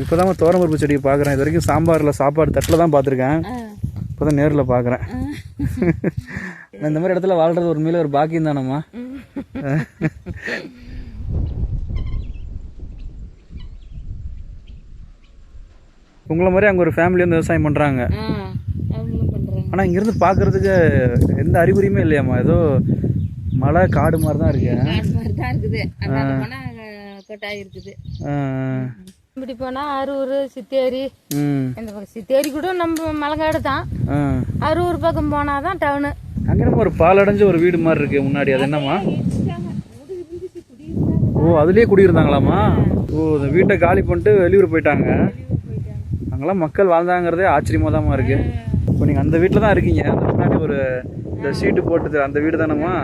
இப்போ தான் துவரம்பருப்பு செடியை பார்க்குறேன். இது வரைக்கும் சாம்பாரில் சாப்பாடு தட்டில் தான் பார்த்துருக்கேன். இப்போ தான் நேரில் பார்க்குறேன். இந்த மாதிரி இடத்துல வாழ்கிறது ஒரு மேலே ஒரு பாக்கியம் தானம்மா. உங்களை மாதிரி அங்கே ஒரு ஃபேமிலி வந்து விவசாயம் பண்ணுறாங்க. ஆனால் இங்கேருந்து பார்க்குறதுக்கு எந்த அறிகுறியுமே இல்லையாம்மா. ஏதோ மலை காடு மாதிரி தான் இருக்கு. இப்படி போனால் அரூர் சித்தேரி, இந்த பக்கம் சித்தேரி கூட நம்ம மலைக்காடு தான். அரூர் பக்கம் போனால் தான் டவுனு. அங்கே நம்ம ஒரு பாலடைஞ்ச ஒரு வீடு மாதிரி இருக்கு முன்னாடி. அது என்னம்மா? ஓ, அதுலேயே குடியிருந்தாங்களாம்மா. ஓ, இந்த வீட்டை காலி பண்ணிட்டு வெளியூர் போயிட்டாங்க. அங்கெல்லாம் மக்கள் வாழ்ந்தாங்கிறதே ஆச்சரியமாக தான்மா இருக்கு. இப்போ நீங்கள் அந்த வீட்டில் தான் இருக்கீங்க. அந்த முன்னாடி ஒரு இந்த சீட்டு போட்டது அந்த வீடு தானம்மா?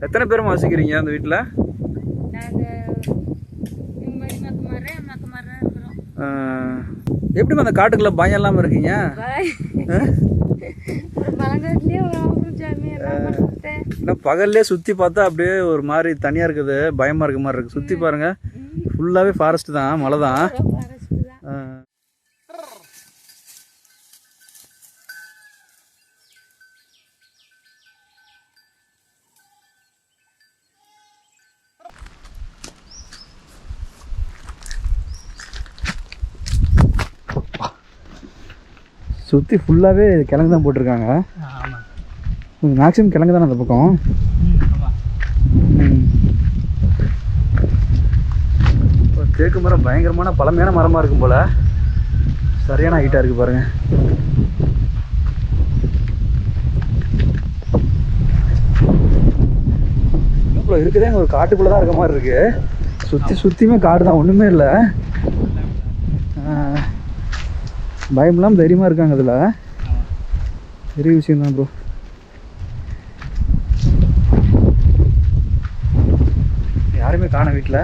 எத்தனை பேரும் வசிக்கிறீங்க அந்த வீட்டில்? எப்படிமா அந்த காட்டுக்குள்ள பயம் இல்லாமல் இருக்கீங்க? பகல்லே சுற்றி பார்த்தா அப்படியே ஒரு மாதிரி தனியாக இருக்குது, பயமாக இருக்க மாதிரி இருக்குது. சுற்றி பாருங்க, ஃபுல்லாகவே ஃபாரஸ்ட் தான், மலை தான். சுற்றி ஃபுல்லாகவே கிழங்கு தான் போட்டிருக்காங்க. மேக்ஸிமம் கிழங்கு தானே அந்த பக்கம். தேக்கு மரம் பயங்கரமான பழமையான மரமாக இருக்கும் போல். சரியான ஹைட்டாக இருக்குது பாருங்கள். இவ்வளோ இருக்குதே, ஒரு காட்டுக்குள்ளே தான் இருக்க மாதிரி இருக்குது. சுற்றியுமே காடு தான், ஒன்றுமே இல்லை. பயம்லாம் தைரியமாக இருக்காங்க. அதில் பெரிய விஷயம் தான் ப்ரோ. யாருமே காண வீட்டில்.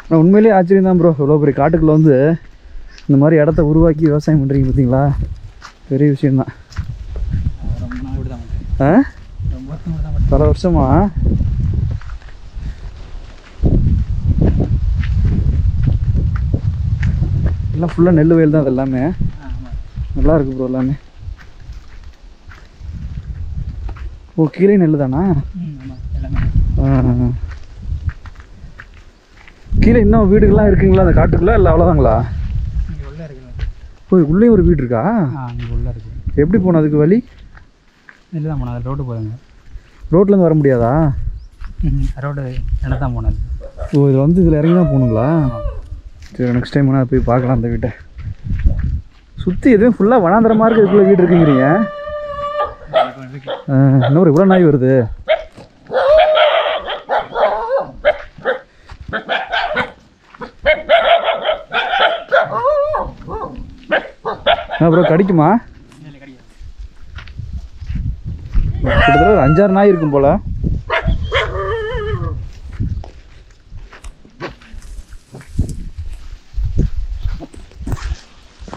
ஆனால் உண்மையிலேயே ஆச்சரியம் தான் ப்ரோ. இவ்வளோ பெரிய காட்டுக்குள்ளே வந்து இந்த மாதிரி இடத்த உருவாக்கி விவசாயம் பண்ணுறீங்க பார்த்தீங்களா? பெரிய விஷயந்தான். பல வருஷமா? எல்லாம் ஃபுல்லாக நெல் வயல் தான். அது எல்லாமே நல்லா இருக்கு ப்ரோ எல்லாமே. ஓ, கீழே நெல் தானா? கீழே இன்னும் வீடுகள்லாம் இருக்குங்களா அந்த காட்டுக்குள்ளே? இல்லை அவ்வளோதாங்களா? ஓ, உள்ளே ஒரு வீடு இருக்கா? உள்ளே இருக்கு. எப்படி போனோம் அதுக்கு வழி? இல்லை தான் போனது, ரோடு போதுங்க. ரோட்லேருந்து வர முடியாதா? ரோடு என்ன தான் போனது. ஓ, இதில் வந்து இதில் இறங்கி தான் போகணுங்களா? சரி, நெக்ஸ்ட் டைம் வேணால் போய் பார்க்கலாம் அந்த வீட்டை. சுற்றி எதுவும் ஃபுல்லாக வனாந்தரமாக இருக்குது. இதுக்குள்ளே வீடு இருக்குங்கிறீங்க. இன்னொரு இவ்வளோ நாய் வருது. ப்ரோ, கடிக்குமா? கிட்டத்தட்ட ஒரு 5-6 நாய் இருக்கும் போல.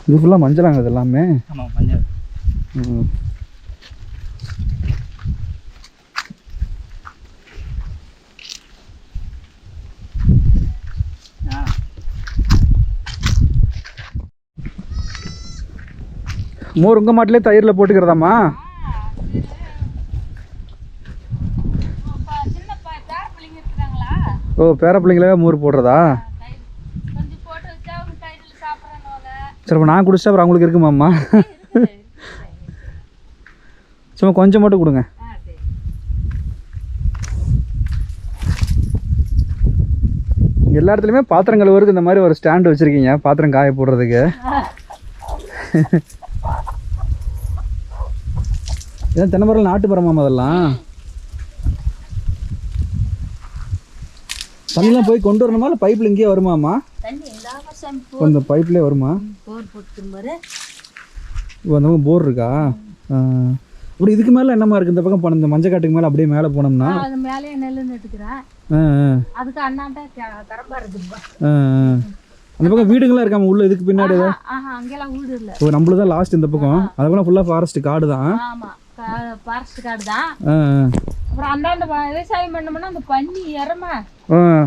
இது ஃபுல்லாக மஞ்சளாங்க இது எல்லாமே. மோர் உங்கள் மாட்டிலே தயிரில் போட்டுக்கிறதாம்மா? ஓ, பேர பிள்ளைங்களே மோர் போடுறதா? சரி, இப்போ நான் குடிச்சா அப்புறம் அவங்களுக்கு இருக்குமாம்மா? சும்மா கொஞ்சம் மட்டும் கொடுங்க. எல்லா இடத்துலையுமே பாத்திரம் கழுவுறதுக்கு இந்த மாதிரி ஒரு ஸ்டாண்டு வச்சுருக்கீங்க, பாத்திரம் காய போடுறதுக்கு. ஏன் தென்னை மரம் நாட்டு மரமாமா அதெல்லாம்? தண்ணிலாம் போய் கொண்டு வரணுமா இல்லை பைப்பில் இங்கேயே வருமாம்மா? அந்த பைப்லேயே வருமா? அந்த பக்கம் போர் இருக்கா? அப்படி இதுக்கு மேலே என்னமா இருக்குது இந்த பக்கம்? இந்த மஞ்சள் காட்டுக்கு மேலே அப்படியே மேலே போனோம்னா அந்த பக்கம் வீடுங்களாம் இருக்காம உள்ள இதுக்கு பின்னாடி ஏதாவது? அங்கெல்லாம் வீடு இல்லை. ஓ நம்மளது தான் லாஸ்ட் இந்த பக்கம். அதுக்கெல்லாம் ஃபுல்லாக ஃபாரஸ்ட் காடு தான். ஆமாம், ஃபாரஸ்ட் காடு தான். ஆ அப்புறம் அந்தாண்ட விவசாயம் பண்ணோம்னா அந்த பன்னி இறமா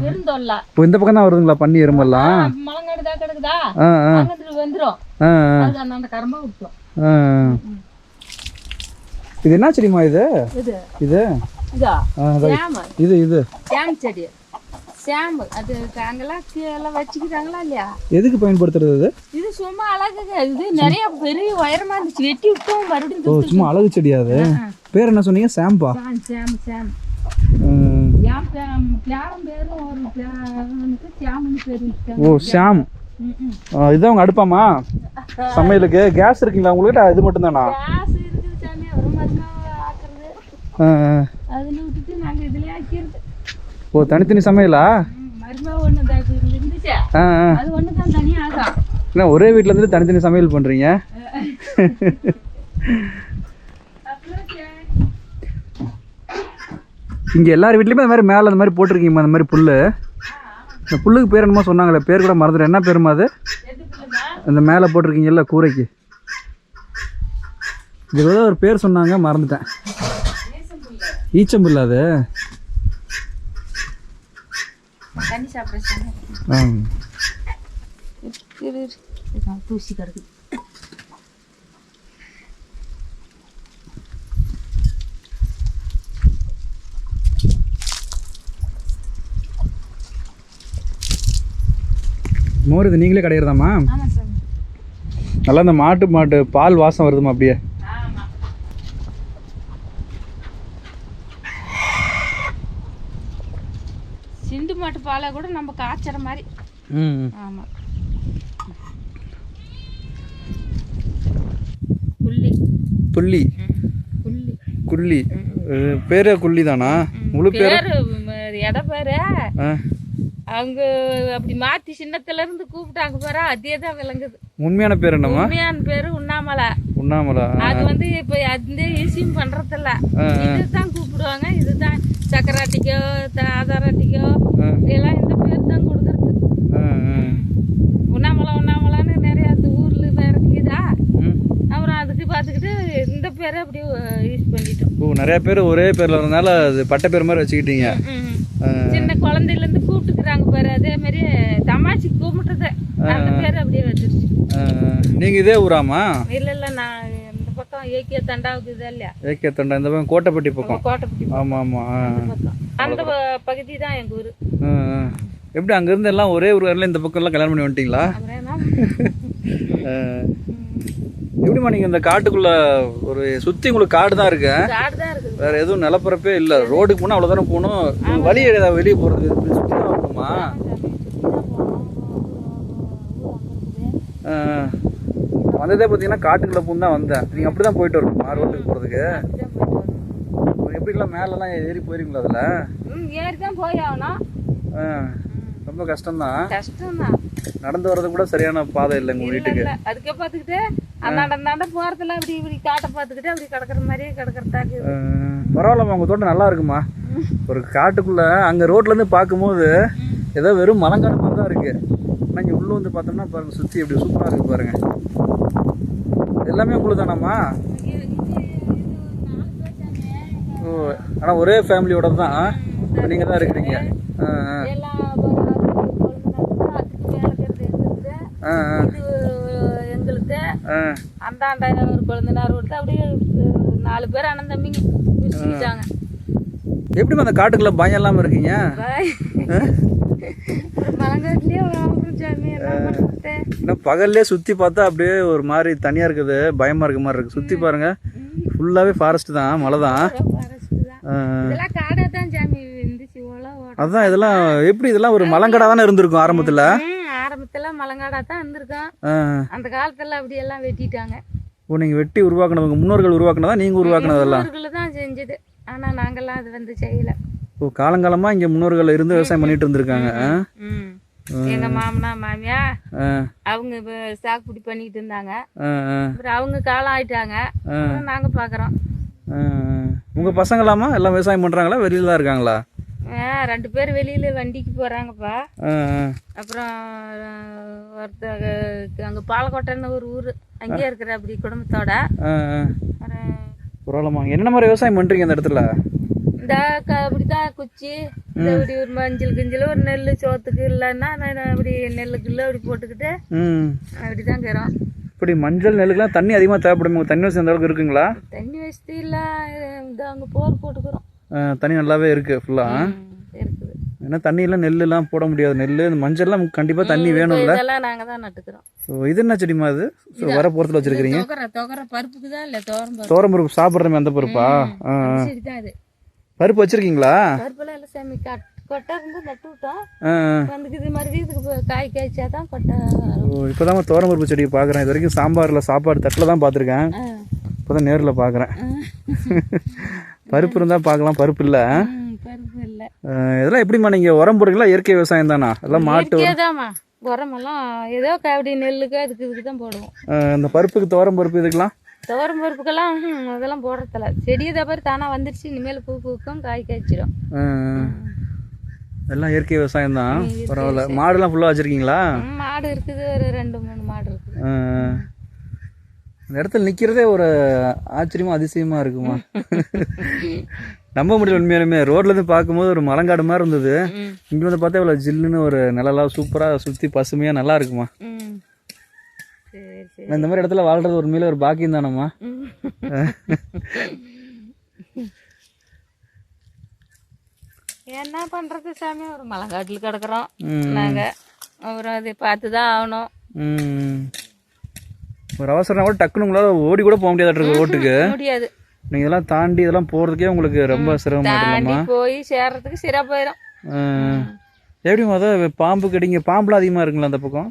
இருந்தோம்ல. இப்போ இந்த பக்கம் தான் வருதுங்களா பன்னி எறும்பெல்லாம்? மலங்காடு தான் கிடக்குதா, ஆ அங்கிட்டு வந்துடும். அது அந்தாண்ட கரம்பா விட்டோம். இது என்ன செடிமா இது? இது இது இதா சேம. இது சேம் செடி. சேம்பு அது அங்கெல்லாம் எல்லாம் வச்சுக்கிறாங்களா இல்லையா? எதுக்கு பயன்படுத்துறது? இது சும்மா அழகுங்க. இது நிறைய பெரிய உயரமா இருந்துச்சு, வெட்டி விட்டோம் மறுபடியும். ஓ சும்மா அழகு செடியா அது? பேர் என்ன சொன்னீங்க? சாம்பா? Same same. பிளாரம் பேரும் ஒரு பிளாரனுக்கு சேம்னு பேர் வச்சுட்டாங்க. ஓ ஷாம். இதுதான் உங்க அடுப்பாமா சமையலுக்கு? கேஸ் இருக்குங்களா உங்கள்கிட்ட? இது மட்டும் தானா? கேஸ் இருக்குது சாமி, ஒரு மருந்தாக ஆக்குறது. அதில் விட்டுட்டு நாங்கள் இதுலேயே ஆக்கிடுது. ஓ தனித்தனி சமையலா? மருந்தாக ஒன்று இருந்துச்சு, அது ஒன்று தான் தனியாக ஆகும். என்ன ஒரே வீட்டில் இருந்து தனித்தனி சமையல் பண்ணுறீங்க? இங்கே எல்லார் வீட்லேயுமே அந்த மாதிரி மேலே அந்த மாதிரி போட்டிருக்கீங்கம்மா அந்த மாதிரி புல். இந்த புல்லுக்கு பேர் என்னமோ சொன்னாங்களே, பேர் கூட மறந்துட்டேன். என்ன பேருமா அது? அந்த மேலே போட்டிருக்கீங்கல்ல கூரைக்கு, இதுக்கு ஏதோ ஒரு பேர் சொன்னாங்க, மறந்துட்டேன். ஈச்சம்புல் அது? தண்ணி சாப்பிட்றேன். தூசி கிடக்குது. மோர் இது நீங்களே கிடையிறதாம்மா? ஆமாம் சார். நல்லா இந்த மாட்டு பால் வாசம் வருதுமா அப்படியே? சிந்து மாட்டு பாலை கூட நம்ம காய்ச்சற மாதிரி. ஆமாம். குள்ளி. புள்ளி குள்ளி குள்ளி பேரே குள்ளி தானா? முழு பேர் இட பேரு அவங்க அப்படி மாத்தி சின்னத்துல இருந்து கூப்பிட்டாங்க பாரு, அதே தான் விளங்குது. உண்மையான பேர் என்னம்மா? உண்மையான பேரு உண்ணாமலை. உண்ணாமலா? அது வந்து இப்ப அந்த ஈஸியும் பண்றதில்ல, இதுதான் கூப்பிடுவாங்க. இதுதான் சக்கராட்டிக்கோ ஆதாராட்டிக்கோ இதெல்லாம் இந்த பேர் தான் கொடுக்கறது. உண்ணாமலை உண்ணாமலான்னு நிறைய அந்த ஊர்ல வேற இருக்குதா, அப்புறம் அதுக்கு பார்த்துக்கிட்டு இந்த பேரை அப்படியே யூஸ் பண்ணிட்டோம். ஓ நிறைய பேர் ஒரே பேர்ல இருந்தனால அது பட்ட பேர் மாதிரி வச்சுக்கிட்டீங்க. சின்ன குழந்தையில இருந்து கூப்பிட்டுக்கிறாங்க பாரு, அதே மாதிரி தமாஷி கூப்பிட்டது அந்த பேர் அப்படியே வச்சிருச்சு. நீங்க இதே ஊராமா? இல்ல நான் இந்த பக்கம் ஏகே தண்டாவுக்கு இதா இல்லையா? ஏகே தண்டா இந்த பக்கம் கோட்டைப்பட்டி பக்கம். கோட்டைப்பட்டி. ஆமா ஆமா. அந்த பகுதி தான் எங்க ஊரு. எப்படி அங்க இருந்து எல்லாம் ஒரே ஊர்ல இந்த பக்கம் எல்லாம் கல்யாணம் பண்ணி வந்துட்டீங்களா? எப்படிமா நீங்க இந்த காட்டுக்குள்ள ஒரு சுத்தி உங்களுக்கு காடு தான் இருக்கு? காடு தான் இருக்கு, வேற எதுவும் நிலப்பரப்பே இல்ல. ரோடுக்கு போனா அவ்வளவுதானே போகணும், வழி ஏதாவது வெளியே போறது சுத்தி தான் இருக்குமா? வந்ததே பார்த்தீங்கன்னா காட்டுக்குள்ள பூந்து தான் வந்தேன். நீங்க அப்படிதான் போயிட்டு வரணுமா ரோட்டுக்கு போறதுக்கு? எப்படிலாம் மேலெல்லாம் ஏறி போயிருங்களா அதுல? ஏறி தான் போய் ஆகணும். ரொம்ப கஷ்டம்தான். கஷ்டம்தான், நடந்து வர்றது கூட சரியான பாதை இல்லை உங்க வீட்டுக்கு. அதுக்கே பார்த்துக்கிட்டு அந்தாண்ட போறதுல அப்படி இப்படி காட்டை பார்த்துக்கிட்டு அப்படி கிடக்குற மாதிரியே கிடக்குறதாக்கு. பரவாயில்லம்மா, உங்க தோட்டம் நல்லா இருக்குமா? ஒரு காட்டுக்குள்ள அங்க ரோட்ல இருந்து பார்க்கும்போது ஏதோ வெறும் மலங்காடு மாதிரி தான் இருக்கு. ஆனால் இங்கே உள்ள வந்து பார்த்தோம்னா பாருங்க, சுற்றி எப்படி சூப்பராக இருக்கு பாருங்க. எல்லாமே உங்களுக்கு தானாம்மா? ஓ ஆனால் ஒரே ஃபேமிலியோட தான் நீங்கள் தான் இருக்கிறீங்க. எங்களுக்கு அந்தாண்ட ஒரு குழந்தைனார் கொடுத்து அப்படியே 4 பேர் அண்ணன் தம்பிங்க பிரிச்சுக்கிட்டாங்க. எப்படிமா அந்த காட்டுக்குள்ள பயம் இல்லாமல் இருக்கீங்க? மலங்காட்டுலயே இன்னும் பகல்லே சுற்றி பார்த்தா அப்படியே ஒரு மாதிரி தனியாக இருக்குது, பயமாக இருக்க மாதிரி இருக்குது. சுற்றி பாருங்க, ஃபுல்லாகவே ஃபாரஸ்ட் தான், மலை தான். அதான் இதெல்லாம் எப்படி, இதெல்லாம் ஒரு மலங்காடாக தானே இருந்திருக்கும் ஆரம்பத்தில்? ஆரம்பத்துல மலங்காடா தான் இருந்திருக்கோம். அந்த காலத்துல அப்படி எல்லாம் வெட்டிட்டாங்க. ஓ நீங்கள் வெட்டி உருவாக்குனவங்க முன்னோர்கள் உருவாக்குனதா நீங்கள் உருவாக்குனதெல்லாம்? முன்னோர்கள் தான் செஞ்சது, ஆனா நாங்கெல்லாம் அது வந்து செய்யல. ஓ காலங்காலமா இங்க முன்னோர்கள் இருந்து விவசாயம் பண்ணிட்டு இருந்திருக்காங்க. எங்க மாமனா மாமியா அவங்க சாகுபடி பண்ணிட்டு இருந்தாங்க. அப்புறம் அவங்க காலம் ஆயிட்டாங்க, நாங்க பாக்குறோம். உங்க பசங்களாமா எல்லாம் விவசாயம் பண்றாங்களா வெளியில தான் இருக்காங்களா? 2 பேர் வெளியில வண்டிக்கு போறாங்கப்பா. அப்புறம் ஒருத்தர் அங்க பாலக்கோட்டைன்னு ஒரு ஊர், அங்கேயே இருக்கிற அப்படி குடும்பத்தோட. பரவாயில்லம்மா. என்னென்ன மாதிரி விவசாயம் பண்றீங்க இந்த இடத்துல? இந்த அப்படிதான் குச்சி, இந்த இப்படி ஒரு மஞ்சள் கிஞ்சல், ஒரு நெல் சோத்துக்கு இல்லைன்னா அப்படி நெல்லுக்குள்ள அப்படி போட்டுக்கிட்டு அப்படிதான் இருக்கிறோம். இப்படி மஞ்சள் நெல்லுக்குலாம் தண்ணி அதிகமாக தேவைப்படுங்க. தண்ணி வசதி அந்த அளவுக்கு இருக்குங்களா? தண்ணி வசதி இல்லை, இந்த அங்கே போர் போட்டுக்கிறோம். தண்ணி நல்லாவே இருக்கு ஃபுல்லா இருக்குது. ஏன்னா தண்ணியெல்லாம் நெல்லுலாம் போட முடியாது. நெல் இந்த மஞ்சள்லாம் கண்டிப்பாக தண்ணி வேணும்ல. இதெல்லாம் நாங்கள் தான் நட்டுக்கிறோம். இது என்ன செடிமா? அது வர போகிறதுல வச்சிருக்கிறீங்க? தொகர பருப்புக்கு தான் இல்லை, தோரம் பருப்பு சாப்பிட்றமே அந்த பருப்பா? சரி தான் அது. பருப்பு வச்சிருக்கீங்களா? பருப்புலாம் இல்லை சாமி, கொட்டை இருந்து நட்டு விட்டோம். வந்துக்குது மறுபடியும் இதுக்கு காய் காய்ச்சா தான் கொட்டை. இப்போதான் தோரம் பருப்பு செடியை பார்க்குறேன். இது வரைக்கும் சாம்பாரில் சாப்பாடு தட்டில் தான் பார்த்துருக்கேன். இப்போதான் நேரில் பார்க்குறேன். பருப்பு இருந்தால் பார்க்கலாம், பருப்பு இல்லை. பருப்பு இல்லை. இதெல்லாம் எப்படிம்மா நீங்கள் உரம் போடுறீங்களா? இயற்கை விவசாயம் தானா? எல்லாம் மாட்டு தாம்மா. உரமெல்லாம் ஏதோ அப்படி நெல்லுக்கு அதுக்கு இதுக்கு தான் போடுவோம். இந்த பருப்புக்கு தோரம் பருப்பு இதுக்கெல்லாம் துவரம் பருப்புக்கெல்லாம் அதெல்லாம் போடுறதில்ல. செடியை தவிர தானாக வந்துருச்சு. இனிமேல் பூ பூக்கும், காய் காய்ச்சிடும். எல்லாம் இயற்கை விவசாயம் தான். பரவாயில்ல. மாடுலாம் ஃபுல்லாக வச்சுருக்கீங்களா? மாடு இருக்குது, ஒரு 2-3 மாடு இருக்குது. இந்த இடத்துல நிற்கிறதே ஒரு ஆச்சரியமா அதிசயமாக இருக்குமா? நம்ப முடியல உண்மையாலுமே. ரோட்லேருந்து பார்க்கும்போது ஒரு மலங்காடு மாதிரி இருந்தது. இங்கே வந்து பார்த்தா இவ்வளோ ஜில்லுன்னு ஒரு நிலலாம் சூப்பராக சுற்றி பசுமையாக நல்லா இருக்குமா? இந்த மாதிரி இடத்துல வாழ்றது ஒரு மேலே ஒரு பாக்கியம் தானம்மா. என்ன பண்றது சாமி, ஒரு மலைக்காட்டில் கிடக்குறோம் நாங்க. அப்புறம் அதை பார்த்து தான் ஆகணும். ஒரு அவசரம் கூட டக்குன்னு உங்களால் ஓடி கூட போக முடியாது ரோட்டுக்கு. முடியாது. நீங்க இதெல்லாம் தாண்டி இதெல்லாம் போறதுக்கே உங்களுக்கு ரொம்ப சிரமமா போய் சேர்றதுக்கு சிறா போயிடும். எப்படி அதான் பாம்பு கடிங்க? பாம்புலாம் அதிகமா இருக்குங்களா அந்த பக்கம்?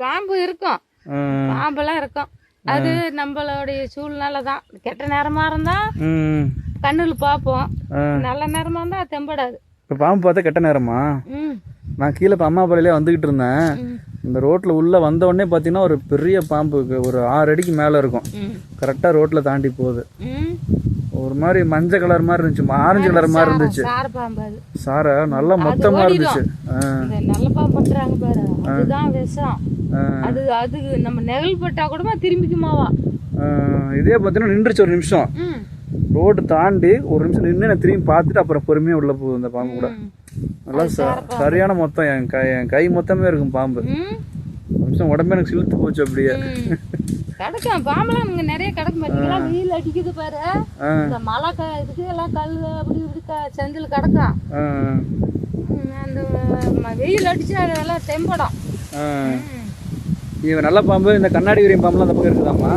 பாம்பு இருக்கும், பாம்பெல்லாம் இருக்கும். அது நம்மளுடைய சூழ்நிலை தான். கெட்ட நேரமா இருந்தா கண்ணுல பாப்போம், நல்ல நேரமா இருந்தா தெம்படாது. இப்ப பாம்பு பார்த்தா கெட்ட நேரமா? நான் கீழே இப்போ அம்மா பாலையிலே வந்துகிட்டு இருந்தேன். இந்த ரோட்டில் உள்ளே வந்த உடனே பார்த்தீங்கன்னா ஒரு பெரிய பாம்பு ஒரு 6 அடிக்கு மேலே இருக்கும். கரெக்டாக ரோட்டில் தாண்டி போகுது. ஒரு மாதிரி மஞ்சள் கலர் மாதிரி இருந்துச்சு, ஆரஞ்சு கலர் மாதிரி இருந்துச்சு. சாரை நல்லா மொத்தமாக இருந்துச்சு. நல்ல பாம்பு பண்றாங்க பாரு, அதுதான் விஷம். அது அது நம்ம நெகல் பட்டா கூட திரும்பிக்குமாவா? இதே பார்த்தீங்கன்னா நின்றுச்சு ஒரு நிமிஷம். ரோடு தாண்டி ஒரு நிமிஷம் நின்று நான் திரும்பி பார்த்துட்டு அப்புறம் பொறுமையாக உள்ளே போகுது அந்த பாம்பு கூட. நல்லா சரியான மொத்தம். என் கை மொத்தமே இருக்கும் பாம்பு. ஒரு நிமிஷம் உடம்பே எனக்கு சிலுத்து போச்சு அப்படியே. கிடக்கும் பாம்பெல்லாம் இங்கே நிறைய கிடக்கும். பார்த்தீங்களா, வெயில் அடிக்குது பாரு. இந்த மழை இதுக்கு எல்லாம் கல் அப்படி இப்படி செந்தில் கிடக்கும். அந்த வெயில் அடிச்சு அதெல்லாம் தெம்படும். இவன் நல்ல பாம்பு. இந்த கண்ணாடி விரியும் பாம்புலாம் அந்த பக்கம் இருக்குதாம்மா?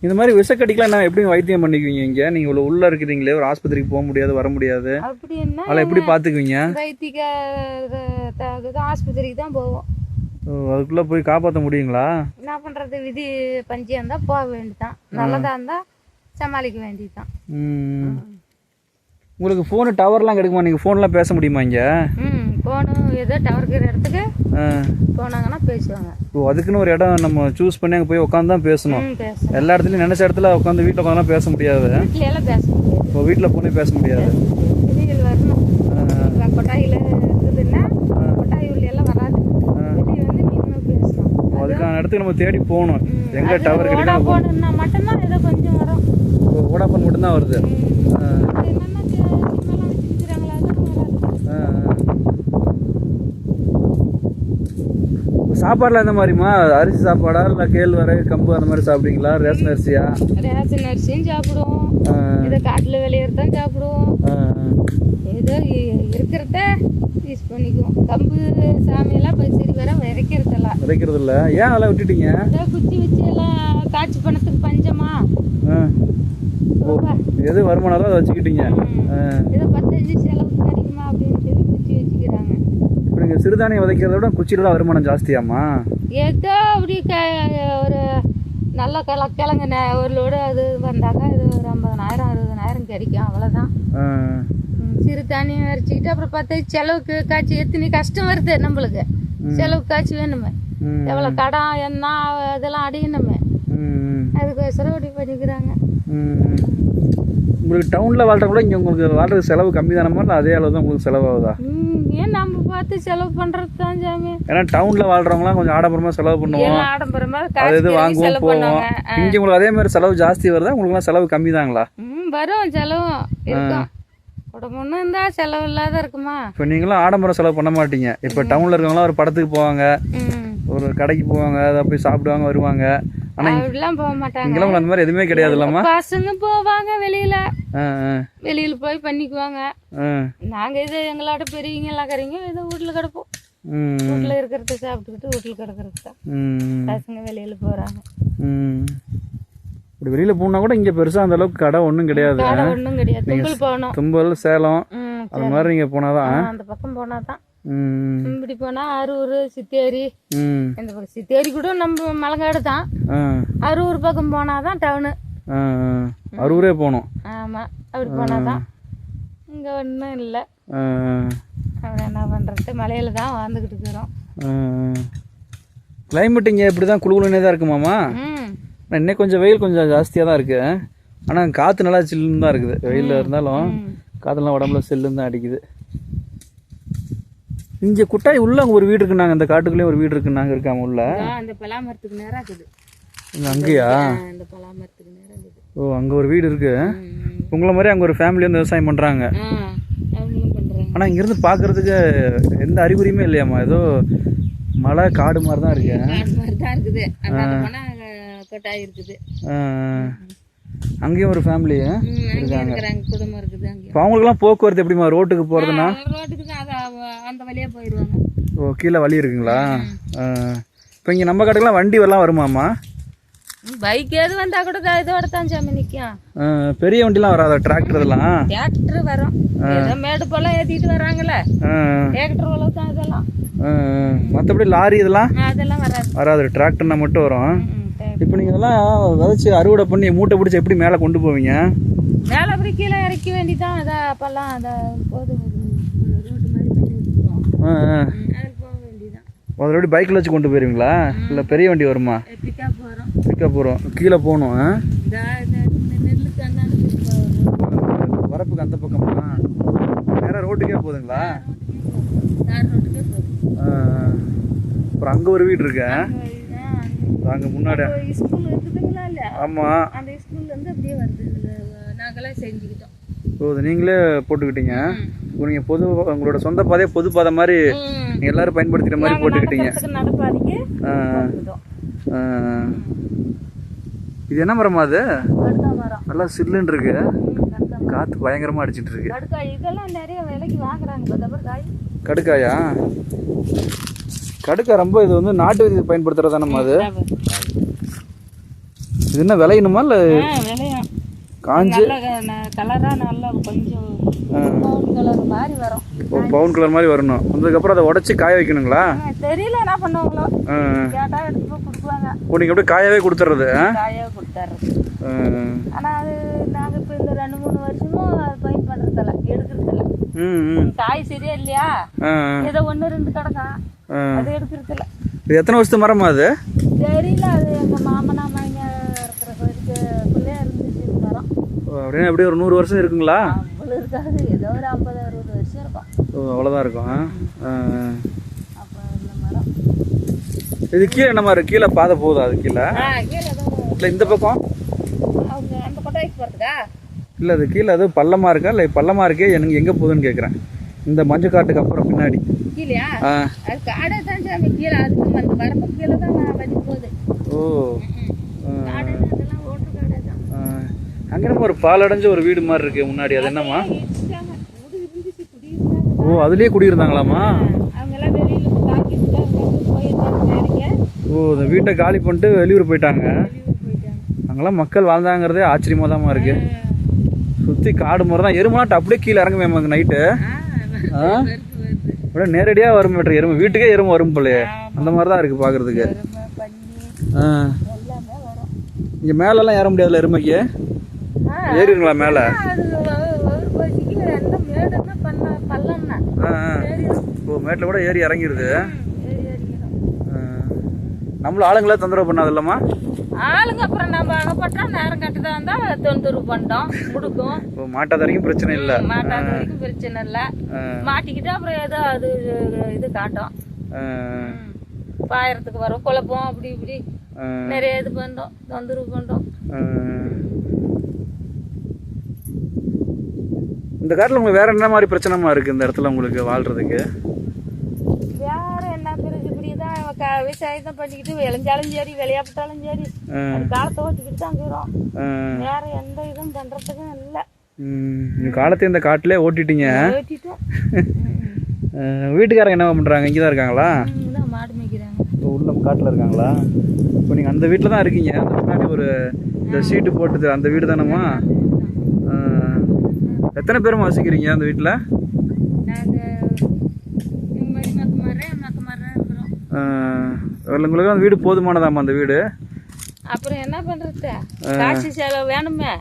இந்த மாதிரி விஷக்கடிக்கலாம் என்ன எப்படி வைத்தியம் பண்ணிக்குவீங்க? இங்கே நீங்கள் இவ்வளோ உள்ளே இருக்கிறீங்களே, ஒரு ஆஸ்பத்திரிக்கு போக முடியாது, வர முடியாது. அப்படின்னா அதில் எப்படி பார்த்துக்குவீங்க? வைத்திய ஆஸ்பத்திரிக்கு தான் போவோம். அதுக்குள்ளே போய் காப்பாற்ற முடியுங்களா? என்ன பண்ணுறது, விதி பஞ்சியாக இருந்தால் போக வேண்டியதான். நல்லதாக இருந்தால் சமாளிக்க வேண்டியதுதான். உங்களுக்கு ஃபோனு டவர்லாம் கிடைக்குமா? நீங்கள் ஃபோன்லாம் பேச முடியுமா இங்கே? ஃபோனு ஏதோ டவர் இருக்கிற இடத்துக்கு போனாங்கன்னா பேசுவாங்க. ஓ, அதுக்குன்னு ஒரு இடம் நம்ம சூஸ் பண்ணி அங்கே போய் உட்காந்து தான் பேசணும். எல்லா இடத்துலையும் நினைச்ச இடத்துல உட்காந்து வீட்டில் உட்காந்துலாம் பேச முடியாது. வீட்டிலலாம் பேச முடியாது. இப்போ வீட்டில் போனே பேச முடியாது. வெளியில் வரணும். கொட்டாயில் இருக்குதுன்னா கொட்டாயூர்ல எல்லாம் வராது. வெளியே வந்து நீங்களும் பேசணும். அதுக்கான இடத்துக்கு நம்ம தேடி போகணும். எங்கே டவர் கிடைக்கும்? போகணுன்னா மட்டும்தான் ஏதோ கொஞ்சம் வரும். வோடாஃபோன் மட்டும்தான் வருது. சாப்பாடுலாம் எந்த மாதிரிமா? அரிசி சாப்பாடா இல்லை கேழ்வரகு கம்பு அந்த மாதிரி சாப்பிடுவீங்களா? ரேஷன் அரிசியா? ரேஷன் அரிசியும் சாப்பிடுவோம், இதை காட்டில் விளையிறதான் சாப்பிடுவோம். ஏதோ இருக்கிறத யூஸ் பண்ணிக்குவோம். கம்பு சாமியெல்லாம் இப்போ சரி வர விதைக்கிறது இல்லை. ஏன் அதெல்லாம் விட்டுட்டீங்க? ஏதோ குச்சி வச்சு எல்லாம் காய்ச்சி பணத்துக்கு பஞ்சமா? எது வருமானம் அதை வச்சுக்கிட்டீங்க. ஏதோ 15 செலவுக்கு கிடைக்குமா அப்படின்னு சொல்லி குச்சி வச்சுக்கிறாங்க. இப்போ நீங்கள் சிறுதானியம் விதைக்கிறத விட குச்சியில தான் வருமானம் ஜாஸ்தியாமா? ஏதோ அப்படி ஒரு நல்ல கிழங்கு ஒரு லோடு அது வந்தாக்கா இது ஒரு 50,000 60,000 கிடைக்கும், அவ்வளோதான். சிறுதானியம் அரைச்சிக்கிட்டு அப்புறம் பார்த்தா செலவுக்கு காய்ச்சி எத்தனை கஷ்டம் வருது நம்மளுக்கு. செலவுக்கு காய்ச்சி வேணுமே, எவ்வளோ கடன் என்ன இதெல்லாம் அடையணுமே. அதுக்கோசரம் அப்படி பண்ணிக்கிறாங்க. உங்களுக்கு டவுனில் வாழ்கிறவங்கள இங்கே உங்களுக்கு வாழ்றது செலவு கம்மி தானமா, இல்லை அதே அளவு தான் உங்களுக்கு செலவாகுதா? ஏன் நம்ம பார்த்து செலவு பண்ணுறது தான் சாமி. ஏன்னா டவுனில் வாழ்கிறவங்களாம் கொஞ்சம் ஆடம்பரமாக செலவு பண்ணுவோம், ஆடம்பரமாக அது இது வாங்குவோம் போவோம். இங்கே உங்களுக்கு அதே மாதிரி செலவு ஜாஸ்தி வருதா, உங்களுக்குலாம் செலவு கம்மி தாங்களா? வரும் செலவும் இருக்கும். குடும்பம்னு இருந்தால் செலவு இல்லாத இருக்குமா? இப்போ நீங்களும் ஆடம்பரம் செலவு பண்ண மாட்டீங்க. இப்போ டவுனில் இருக்கவங்களாம் ஒரு படத்துக்கு போவாங்க, ஒரு கடைக்கு போவாங்க, அதை போய் சாப்பிடுவாங்க வருவாங்க. ஆனால் அப்படிலாம் போக மாட்டாங்க. இங்கெல்லாம் அந்த மாதிரி எதுவுமே கிடையாது இல்லாமா? பசங்க போவாங்க வெளியில போய் பண்ணிக்குவாங்க. நாங்க இது எங்களோட பெரியவங்க எல்லாம் கறீங்க ஏதோ வீட்டுல கிடப்போம். வீட்டுல இருக்கிறத சாப்பிட்டுக்கிட்டு வீட்டுல கிடக்கிறது தான். பசங்க வெளியில போறாங்க. இப்படி வெளியில போனா கூட இங்க பெருசா அந்த அளவுக்கு கடை ஒன்றும் கிடையாது. ஒன்றும் கிடையாது. தும்பல் போகணும், தும்பல் சேலம் அந்த மாதிரி நீங்க போனாதான், அந்த பக்கம் போனாதான். இப்படி போனா அரூர் சித்தேரி, இந்த பக்கம் சித்தேரி கூட நம்ம மலங்காடு தான். அரூர் பக்கம் போனாதான் டவுனு. அரூரே போகணும். ஆமா, அப்படி போனாதான். இங்க ஒன்றும் இல்லை. அப்படி என்ன பண்றது, மலையில தான் வாழ்ந்துக்கிட்டு இருக்கிறோம். கிளைமேட் இங்கே இப்படி தான் குளுகுலுன்னே தான் இருக்குமாமா? இன்னும் கொஞ்சம் வெயில் கொஞ்சம் ஜாஸ்தியாக தான் இருக்குது. ஆனால் காற்று நல்லா சில்லுன்னு தான் இருக்குது. வெயிலில் இருந்தாலும் காற்றுலாம் உடம்புல சில்லுன்னு தான் அடிக்குது. இங்கே குட்டாய் உள்ள அங்கே ஒரு வீடு இருக்குன்னாங்க, இந்த காட்டுக்குள்ளேயும் ஒரு வீடு இருக்குன்னாங்க. இருக்காம உள்ள அந்த பலாமரத்துக்கு நேராக இருக்குது. அங்கேயா? அந்த பலாமரத்துக்கு நேராக இருக்குது. ஓ, அங்கே ஒரு வீடு இருக்கு. உங்களை மாதிரி அங்கே ஒரு ஃபேமிலி வந்து விவசாயம் பண்ணுறாங்க. ஆனால் இங்கேருந்து பார்க்குறதுக்கு எந்த அறிகுறியுமே இல்லையாம்மா? ஏதோ மலை காடு மாதிரி தான் இருக்கு. அங்கேயும் ஒரு ஃபேமிலி இருக்காங்க. இப்போ அவங்களுக்குலாம் போக்குவரத்து எப்படிமா? ரோட்டுக்கு போகிறதுனா அந்த வழியா போயிடுவாங்க. ஓ, கீழே வழி இருக்குங்களா? இப்போ இங்கே நம்ம கடைக்கெல்லாம் வண்டி வரலாம் வருமாம்மா? பைக் எது வந்தா கூட இதோட தான் சாமி நிற்கும். பெரிய வண்டிலாம் வராதா? டிராக்டர் இதெல்லாம்? டிராக்டர் வரும், ஏதோ மேடு போல ஏற்றிட்டு வராங்களே, டிராக்டர் அளவு தான் இதெல்லாம். மற்றபடி லாரி இதெல்லாம் அதெல்லாம் வராது, டிராக்டர்னா மட்டும் வரும். இப்போ நீங்கள் இதெல்லாம் விதைச்சி அறுவடை பண்ணி மூட்டை பிடிச்சி எப்படி மேலே கொண்டு போவீங்க? மேலே அப்படி கீழே இறக்கி வேண்டிதான். அதை அப்போல்லாம் அதை போது ரோட்டு மாதிரி பண்ணி வச்சுருக்கோம், அதில் போக வேண்டியதான். அதில் எப்படி பைக்கில் வச்சு கொண்டு போயிருவீங்களா, இல்லை பெரிய வண்டி வருமா? பிக்கப் வரும். பிக்கப் வரும், கீழே போகணும். நெல்லுக்கு அந்த வரப்புக்கு அந்த பக்கமா நேராக ரோட்டுக்கே போகுதுங்களா? ரோட்டுக்கே போகுது. அப்புறம் அங்கே ஒரு வீடு இருக்கு, அங்கே முன்னாடி ஸ்கூல் இருக்குதுங்களா? இல்லை, ஆமாம், அந்த ஸ்கூல்லேருந்து அப்படியே வருது. நாங்களாம் செஞ்சுக்கிட்டோம். ஓ, இது நீங்களே போட்டுக்கிட்டீங்க. நீங்கள் பொது உங்களோட சொந்த பாதையே பொது பாதை மாதிரி நீங்கள் எல்லோரும் பயன்படுத்துகிற மாதிரி போட்டுக்கிட்டீங்க. நடப்பாதைக்கு இது என்ன மரமா? அது மரம் நல்லா சில்லுன்னு இருக்கு, காற்று பயங்கரமாக அடிச்சிட்டு இருக்கு. இதெல்லாம் நிறைய விலைக்கு வாங்குறாங்க. கடுக்காயா? கடுக்காய் ரொம்ப இது வந்து நாட்டு வைத்தியம் பயன்படுத்துறது தானே அது? இது என்ன விளையணுமா இல்லை காஞ்சி கலரா நல்லா கொஞ்சம் பவுன் கலர் மாதிரி வரும்? பவுன் கலர் மாதிரி வரணும். வந்ததுக்கப்புறம் அதை உடச்சி காய வைக்கணுங்களா? தெரியல என்ன பண்ணுவாங்களோ, கேட்டா எடுத்து போய் கொடுப்பாங்க. ஓ, நீங்கள் அப்படியே காயவே கொடுத்துறது? காயவே கொடுத்துறது. ஆனால் அது நாங்கள் இப்போ இந்த 2-3 வருஷமும் அது பயன்படுறதில்ல, எடுக்கிறதில்ல. காய் சரியா இல்லையா, ஏதோ 1-2 கிடக்கும், அது எடுக்கிறதில்ல. இது எத்தனை வருஷத்து மரமா அது? தெரியல, அது எங்கள் மாமனா மாங்க இருக்கிற வரைக்குள்ளே இருந்துச்சு மரம். அப்படியே அப்படியே ஒரு 100 வருஷம் இருக்குங்களா? அவ்வளோ இருக்காது, ஏதோ ஒரு 50-60 வருஷம் இருக்கும். ஓ, அவ்வளோதான் இருக்கும். அப்போ இந்த மரம் இது கீழே என்ன மாதிரி கீழே பாதை போகுதா? அது கீழே இல்லை இந்த பக்கம் அவங்க அந்த கொட்டாய்க்கு போகிறதுக்கா? இல்லை, அது கீழே அது பள்ளமாக இருக்கா? இல்லை பள்ளமாக இருக்கே, எனக்கு எங்கே போகுதுன்னு கேட்குறேன். இந்த மஞ்சள் காட்டுக்கு அப்புறம் பின்னாடி கீழேயா? அது காடை தான் சாமி கீழே, அதுக்கு அந்த வரப்பு கீழே தான் வண்டி போகுது. ஓ, காடை அதெல்லாம் ஓட்டு காடை தான். அங்கே நம்ம ஒரு பாலடைஞ்ச ஒரு வீடு மாதிரி இருக்கு முன்னாடி, அது என்னம்மா? ஓ, அதுலேயே குடியிருந்தாங்களாமா? அவங்கெல்லாம் வெளியில் தாக்கிட்டு போயிருந்தாங்க. ஓ, இந்த வீட்டை காலி பண்ணிட்டு வெளியூர் போயிட்டாங்க. அங்கெல்லாம் மக்கள் வாழ்ந்தாங்கிறதே ஆச்சரியமாக தான் இருக்கு. சுற்றி காடு மாதிரி தான். எருமாட்டு அப்படியே கீழே இறங்குவேன் நைட்டு. அப்படியே நேரடியாக வரும் எருமை, வீட்டுக்கே எருமை வரும் போலையே, அந்த மாதிரி தான் இருக்குது பார்க்குறதுக்கு. இங்கே மேலெல்லாம் ஏற முடியாதுல்ல எருமைக்கு? ஏறிங்களா மேலே? ஓ, மேட்டில் கூட ஏறி இறங்கிடுது. நம்மளும் ஆளுங்களா தொந்தரவு பண்ணாது இல்லைம்மா? ஆளுங்க அப்புறம் நம்ம அகப்பட்டா நேரம் கட்டுதான் இருந்தா தொந்தரவு பண்ணிட்டோம் கொடுக்கும். இப்போ மாட்டாத வரைக்கும் பிரச்சனை இல்லை. மாட்டாத வரைக்கும் பிரச்சனை இல்லை. மாட்டிக்கிட்டா அப்புறம் ஏதோ அது இது காட்டும். பாயறதுக்கு வரும் குழப்பம் அப்படி இப்படி நிறைய இது பண்ணோம் தொந்தரவு பண்ணோம். இந்த காட்டில் உங்களுக்கு வேற என்ன மாதிரி பிரச்சனைமா இருக்கு இந்த இடத்துல உங்களுக்கு வாழ்றதுக்கு? வேற என்ன பிறகு இப்படிதான் விவசாயம் தான் பண்ணிக்கிட்டு விளைஞ்சாலும் சரி விளையாட்டாலும் சரி அது காலத்தை ஓட்டிக்கிட்டு தான் இருக்கிறோம். வேற எந்த இதுவும் பண்றதுக்கும் இல்லை. காலத்தை இந்த காட்டிலே ஓட்டிட்டீங்க. ஓட்டிட்டோம். வீட்டுக்காரங்க என்ன பண்றாங்க? இங்கே தான் இருக்காங்களா? மாடு மேய்க்கிறாங்க. உள்ள காட்டில் இருக்காங்களா? இப்போ நீங்கள் அந்த வீட்டில் தான் இருக்கீங்க. அந்த முன்னாடி ஒரு இந்த சீட்டு போட்டுது அந்த வீடு தானேம்மா? எத்தனை பேரும் வசிக்கிறீங்க அந்த வீட்டில்? உங்களுக்கு அந்த வீடு போதுமானதாம்மா அந்த வீடு? அப்புறம் என்ன பண்றது, காசு செலவு வேணுமே,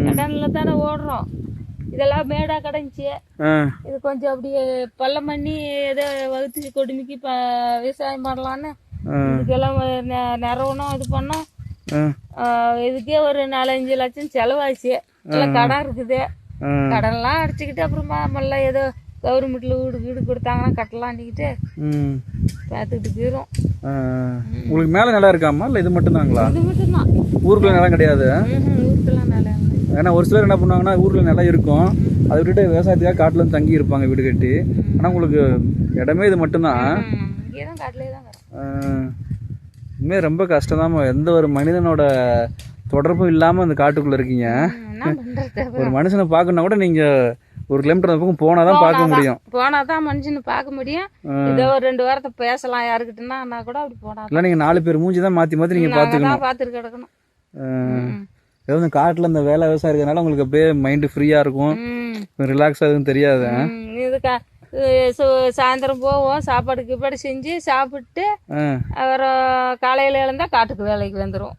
கடன்ல தானே ஓடுறோம். இதெல்லாம் மேடா கடைஞ்சி இது கொஞ்சம் அப்படியே பள்ளம் பண்ணி ஏதோ வகுத்து கொடுமைக்கு விவசாயம் பண்ணலான்னு இதுக்கெல்லாம் நிறவணும் இது பண்ணோம். இதுக்கே ஒரு 4-5 லட்சம் செலவாச்சு. எல்லாம் கடன் இருக்குது. கடன்லாம் அடிச்சுக்கிட்டு அப்புறமா மல்ல ஏதோ கவர்மெண்ட்ல வீடு கொடுத்தாங்கன்னா கட்டலான்னுக்கிட்டு பார்த்துக்கிட்டு போயிடும். உங்களுக்கு மேலே நிலம் இருக்காமா இல்லை இது மட்டும்தாங்களா? இது மட்டும்தான். ஊருக்குள்ள நிலம் கிடையாது? ஊருக்குலாம் நிலம். ஏன்னா ஒரு சிலர் என்ன பண்ணுவாங்கன்னா ஊரில் நிலம் இருக்கும், அதை விட்டுட்டு விவசாயத்துக்காக காட்டில் வந்து தங்கி இருப்பாங்க வீடு கட்டி. ஆனால் உங்களுக்கு இடமே இது மட்டும்தான். இனிமேல் ரொம்ப கஷ்டம்தாம்மா. எந்த ஒரு மனிதனோட தொடர்பும் இல்லாமல் அந்த காட்டுக்குள்ளே இருக்கீங்க. ஒரு மனுஷனை பார்க்கணுன்னா கூட நீங்கள் 1 கிலோமீட்டர் அந்த பக்கம் போனால் தான் பார்க்க முடியும். போனால் தான் மனுஷனை பார்க்க முடியும். ஏதோ ஒரு 2 வாரத்தை பேசலாம் யாருக்கிட்டனா கூட அப்படி போனா. இல்லை நீங்கள் 4 பேர் மூஞ்சி தான் மாற்றி மாற்றி நீங்கள் பார்த்துக்கணும். பார்த்துட்டு கிடக்கணும். ஏதோ இந்த காட்டில் இந்த வேலை விவசாயம் இருக்கிறதுனால உங்களுக்கு அப்படியே மைண்டு ஃப்ரீயாக இருக்கும், ரிலாக்ஸாக எதுவும் தெரியாது. இது சாயந்தரம் போவோம், சாப்பாடு கீப்பாடு செஞ்சு சாப்பிட்டு அப்புறம் காலையில் எழுந்தா காட்டுக்கு வேலைக்கு வந்துடும்.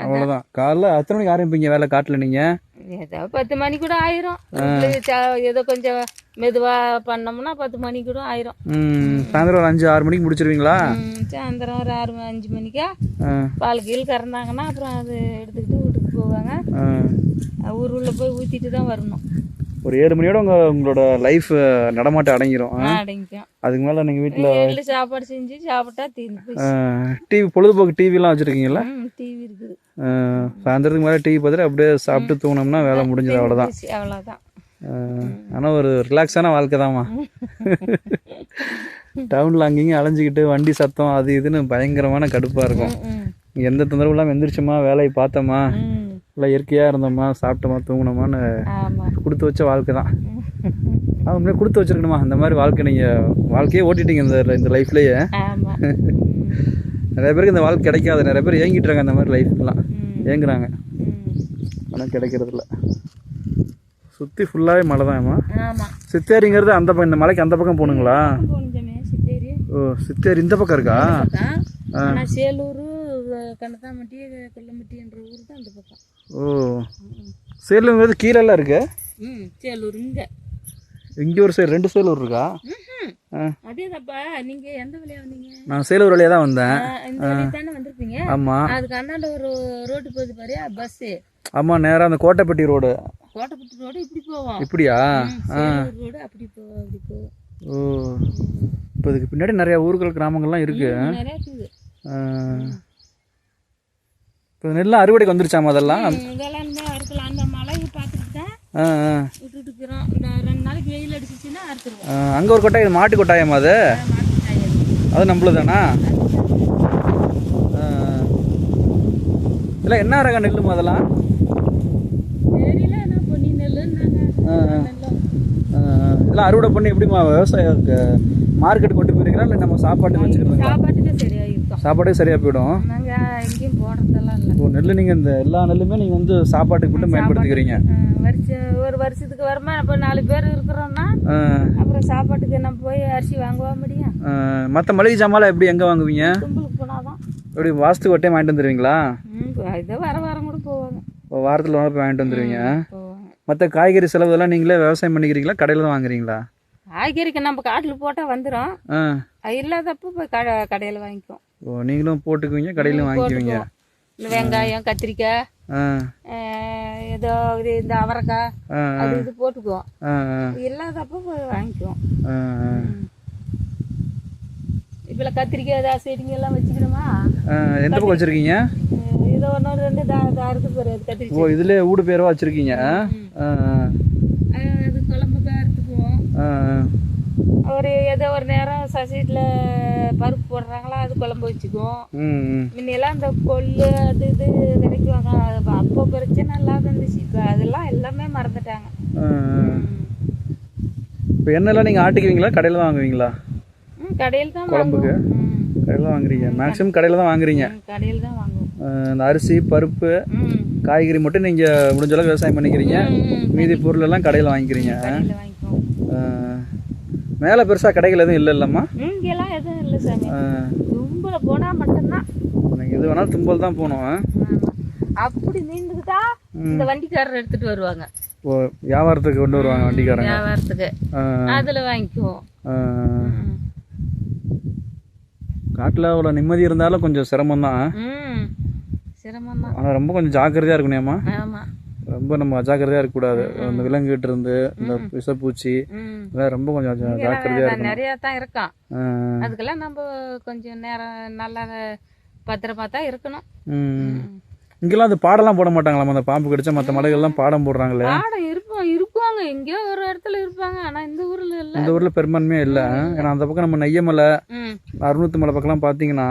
அவ்வளோதான். காலைல எத்தனை மணிக்கு ஆரம்பிப்பீங்க வேலை காட்டில் நீங்கள்? ஏதோ 10 மணி கூட ஆயிரும். ஏதோ கொஞ்சம் மெதுவாக பண்ணோம்னா 10 மணி கூட ஆயிரும். சாயந்தரம் ஒரு 5-6 மணிக்கு முடிச்சிருவீங்களா? சாயந்தரம் ஒரு 6-5 மணிக்கா பால் கீழ் கறந்தாங்கன்னா அப்புறம் அது எடுத்துக்கிட்டு வீட்டுக்கு போவாங்க. ஊர் உள்ள போய் ஊற்றிட்டு தான் வரணும். ஒரு 7 மணியோட உங்களோட லைஃப் நடமாட்டம் அடங்கிடும். அடங்கிக்கும். அதுக்கு மேலே நீங்கள் வீட்டில் சாப்பாடு செஞ்சு சாப்பிட்டா தீர்ந்து. டிவி பொழுதுபோக்கு டிவிலாம் வச்சுருக்கீங்களா? டிவி இருக்குது. சாயந்தரத்துக்கு மேலே டிவி பார்த்துட்டு அப்படியே சாப்பிட்டு தூங்கினோம்னா வேலை முடிஞ்சது. அவ்வளோதான். அவ்வளோதான். ஆனால் ஒரு ரிலாக்ஸான வாழ்க்கை தான்மா. டவுனில் அங்கேயும் அலைஞ்சிக்கிட்டு வண்டி சத்தம் அது இதுன்னு பயங்கரமான கடுப்பாக இருக்கும். எந்த தொந்தரவும் இல்லாமல் எந்திரிச்சோமா வேலையை பார்த்தோமா இல்லை இயற்கையாக இருந்தோமா சாப்பிட்டோமா தூங்கினோமான்னு கொடுத்து வச்ச வாழ்க்கை தான். அவங்க கொடுத்து வச்சிருக்கணுமா அந்த மாதிரி வாழ்க்கை. நீங்கள் வாழ்க்கையே ஓட்டிட்டீங்க இந்த லைஃப்லேயே. நிறைய பேருக்கு இந்த வாழ்க்கை கிடைக்காது. நிறைய பேர் ஏங்கிட்டுறாங்க அந்த மாதிரி லைஃப்லாம் ஏங்குறாங்க. ஆனால் கிடைக்கிறதில்ல. சுற்றி ஃபுல்லாகவே மலை தான்மா. சித்தேரிங்கிறது அந்த பக்கம், இந்த மலைக்கு அந்த பக்கம் போகணுங்களா? ஓ சித்தேரி இந்த பக்கம் இருக்கா? சேலூர் கண்டதாம்பட்டி கொல்லம்பட்டி என்ற ஊர் தான் அந்த பக்கம். ஓ சேலூருங்கிறது கீழெல்லாம் இருக்கு. சேலூர் இங்கே ஒரு சைடு 2 சேலூர் இருக்கா? அதேதாப்பா. நீங்க எந்த வழியா வந்தீங்க? நான் சேலூர் வழியா தான் வந்தேன். இந்த வழியா தானே வந்திருப்பீங்க? ஆமா. அதுக்கு அண்ணாண்ட ஒரு ரோடு போகுது பாரு, பஸ். ஆமா, நேரா அந்த கோட்டைப்பட்டி ரோடு. கோட்டைப்பட்டி ரோடு இப்படி போவோம். இப்படியா? சேலூர் ரோடு அப்படி போவோம். ஓ இப்போ இதுக்கு பின்னாடி நிறைய ஊர்கள் கிராமங்கள்லாம் இருக்கு. நிறைய இருக்குது. இப்போ நெல்லாம் அறுவடைக்கு வந்துருச்சாமா? அதெல்லாம் இதெல்லாம் அறுக்கலாம். அந்த மலையை பார்த்துட்டு தான் விட்டுட்டு இருக்கிறோம். இந்த 2 நாளைக்கு வெயில் அடிச்சிச்சுன்னா அறுத்துருவோம். அங்கே ஒரு கொட்டாய் மாட்டு கொட்டாயமா? அது நம்மளுது தானா? இல்லை என்ன ரக நெல்லுமா அதெல்லாம்? தெரியல, நான் பொன்னி நெல்லுன்னாங்க. இதெல்லாம் அறுவடை பண்ணி எப்படிமா விவசாயம் மார்க்கெட் கொண்டு போயிருக்கிறா இல்லை நம்ம சாப்பாட்டுக்கு வச்சுக்கிறோம்? சாப்பாட்டுக்கு சரியாக இருக்கும். சாப்பாட்டுக்கு சரியாக போயிடும். நாங்கள் எங்கேயும் போடுறதெல்லாம் இல்லை. இப்போ நெல் நீங்கள் இந்த எல்லா நெல்லுமே நீங்கள் வந்து சாப்பாட்டுக்கு மட்டும் பயன்படுத்திக்கிறீங்க? ஒரு வருஷத்துக்கு வருமா? இப்போ 4 பேர் இருக்கிறோம்னா அப்புறம் சாப்பாட்டுக்கு நம்ம போய் அரிசி வாங்குவா முடியும்? மற்ற மளிகை ஜாமான் எப்படி எங்கே வாங்குவீங்க? கும்பலுக்கு போனாதான். எப்படி வாரத்துக்கு ஒட்டே வாங்கிட்டு வந்துடுவீங்களா? இதை வாரம் கூட போவாங்க. வாரத்தில் போய் வாங்கிட்டு வந்துடுவீங்க. மற்ற காய்கறி செலவுலாம் நீங்களே விவசாயம் பண்ணிக்கிறீங்களா கடையில் தான் வாங்குறீங்களா? காய்கறிக்கு நம்ம காட்டில் போட்டால் வந்துடும். இல்லாதப்போ போய் கடையில் வாங்கிக்குவோம். ஓ நீங்களும் போட்டுக்குவீங்க கடையிலும் வாங்கிக்குவீங்க. இந்த வெங்காயம் கத்திரிக்காய் ஏதோ இது இந்த அவரைக்காய் அது இது போட்டுக்குவோம். இல்லாதப்போ வாங்கிக்குவோம். இப்போ கத்திரிக்காய் ஏதாவது செடிங்க எல்லாம் வச்சுக்கணுமா? எந்த பக்கம் வச்சிருக்கீங்க? ஏதோ ஒன்று ரெண்டு இருக்கு பாரு கத்திரிக்காய். ஓ, இதுல ஊடு பேரவா வச்சிருக்கீங்க? அது குழம்புக்கு அறுத்துக்குவோம். ஒரு ஏதோ ஒரு நேரம் சசீட்டில் பருப்பு போடுறாங்களா அது குழம்பு வச்சுக்குவோம். முன்னெல்லாம் இந்த கொள்ளு அது இது கிடைக்குவாங்க. அப்போ பிரச்சனை இல்லாத இருந்துச்சு. இப்போ அதெல்லாம் எல்லாமே மறந்துட்டாங்க. இப்போ எண்ணெய்லாம் நீங்கள் ஆட்டிக்குவீங்களா கடையில் தான் வாங்குவீங்களா? கடையில் தான் குழம்புக்கு கடையில் தான் வாங்குறீங்க? மேக்ஸிமம் கடையில் தான் வாங்குறீங்க. கடையில் தான் வாங்குவோம். இந்த அரிசி பருப்பு காய்கறி மட்டும் நீங்கள் முடிஞ்ச அளவுக்கு விவசாயம் பண்ணிக்கிறீங்க. மீதி பொருள் எல்லாம் கடையில் வாங்கிக்கிறீங்க. மேலே பெருசாக கடைகள் எதுவும் இல்லை இல்லைம்மா? இங்கெல்லாம் எதுவும் இல்லை சாமி. தும்பல போனால் மட்டும்தான். நீங்கள் எது வேணாலும் தும்பல் தான் போகணும். அப்படி நீண்டுக்கிட்டா இந்த வண்டிக்காரர் எடுத்துட்டு வருவாங்க. ஓ, வியாபாரத்துக்கு கொண்டு வருவாங்க வண்டிக்காரங்க. வியாபாரத்துக்கு அதில் வாங்கிக்குவோம். காட்டில் அவ்வளோ நிம்மதி இருந்தாலும் கொஞ்சம் சிரமம் தான். சிரமம் தான். ஆனால் ரொம்ப கொஞ்சம் ஜாக்கிரதையாக இருக்கணும்மா. ஆமாம், ரொம்ப நம்ம அஜாக்கிரதையாக இருக்கக்கூடாது. இந்த விலங்குகிட்ட இருந்து இந்த விஷப்பூச்சி இதெல்லாம் ரொம்ப கொஞ்சம் ஜாக்கிரதையாக இருக்கணும். நிறையா தான் இருக்கான். அதுக்கெல்லாம் நம்ம கொஞ்சம் நேரம் நல்லா பத்திரமா தான் இருக்கணும். இங்கெல்லாம் அது பாடெல்லாம் போட மாட்டாங்களாம்? அந்த பாம்பு கடிச்சா மற்ற மலைகள்லாம் பாடம் போடுறாங்களே. பாடம் இருப்பாங்க, எங்கேயோ ஒரு இடத்துல இருப்பாங்க. ஆனால் இந்த ஊரில் இல்லை. இந்த ஊரில் பெரும்பான்மையே இல்லை. ஏன்னா அந்த பக்கம் நம்ம நெய்யமலை அருணூத்து மலை பக்கம்லாம் பார்த்தீங்கன்னா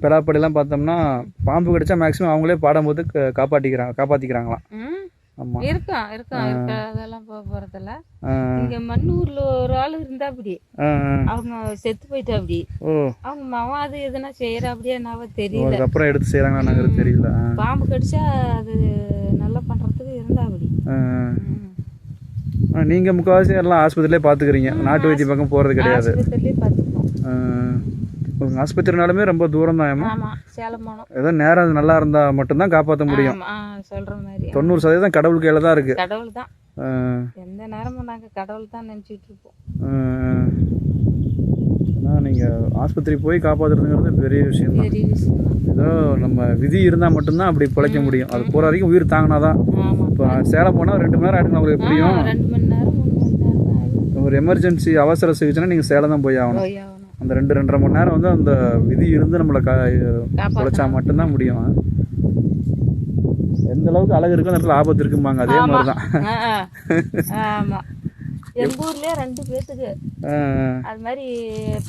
பெலாப்படிலாம் பார்த்தோம்னா பாம்பு கடிச்சா மேக்ஸிமம் அவங்களே பாடம் போது காப்பாற்றிக்கிறாங்களாம். ஆமா, இருக்கான் அதெல்லாம் போறதில்ல. இங்க மண்ணூர்ல ஒரு ஆளு இருந்தா அப்படி அவங்க செத்து போயிட்டா அப்படி. அவங்க மாமா அது எதுனா செய்யற அப்படியே நான் தெரியல. அப்புறம் எடுத்து செய்யறாங்க தெரியல. பாம்பு கடிச்சா அது நல்லா பண்றதுக்கு இருந்தா அப்படி. நீங்க முக்கால்வாசி எல்லாம் ஆஸ்பத்திரியிலே பாத்துக்கிறீங்க, நாட்டு வைத்திய பக்கம் போறது கிடையாது? ஆஸ்பத்திரியிலே பாத்துக்கிறோம். ஆஸ்பத்திரினாலுமே ரொம்ப தூரம் தான். ஆமா, சேலம் போனோம். ஏதோ நேரம் நல்லா இருந்தா மட்டும்தான் காப்பாற்ற முடியும். சொல்ற மாதிரி 90% கடவுள் கையில தான் இருக்கு. கடவுள் தான். எந்த நேரமும் நாங்க கடவுள் தான் நினைச்சிட்டு இருப்போம். நீங்க ஆஸ்பத்திரி போய் காப்பாத்துறதுங்கிறது பெரிய விஷயம் தான். ஏதோ நம்ம விதி இருந்தா மட்டும்தான் அப்படி பிழைக்க முடியும். அது போற வரைக்கும் உயிர் தாங்கினாதான். இப்போ சேலம் போனா 2 மணி நேரம் ஆயிடும். உங்களுக்கு எப்படியும் 2 மணி நேரம் 3 மணி நேரம். ஒரு எமர்ஜென்சி அவசர சிகிச்சைனா நீங்க சேலம் தான் போய் ஆகணும். அந்த 2-2.5 மணி நேரம் வந்து அந்த விதி இருந்து நம்மளை குறைச்சா மட்டும்தான் முடியும். எந்த அளவுக்கு அழகு இருக்கு அந்த இடத்துல ஆபத்து இருக்கும்பாங்க, அதே மாதிரிதான். ஆமா, எங்க ஊர்லயே 2 பேத்துக்கு அது மாதிரி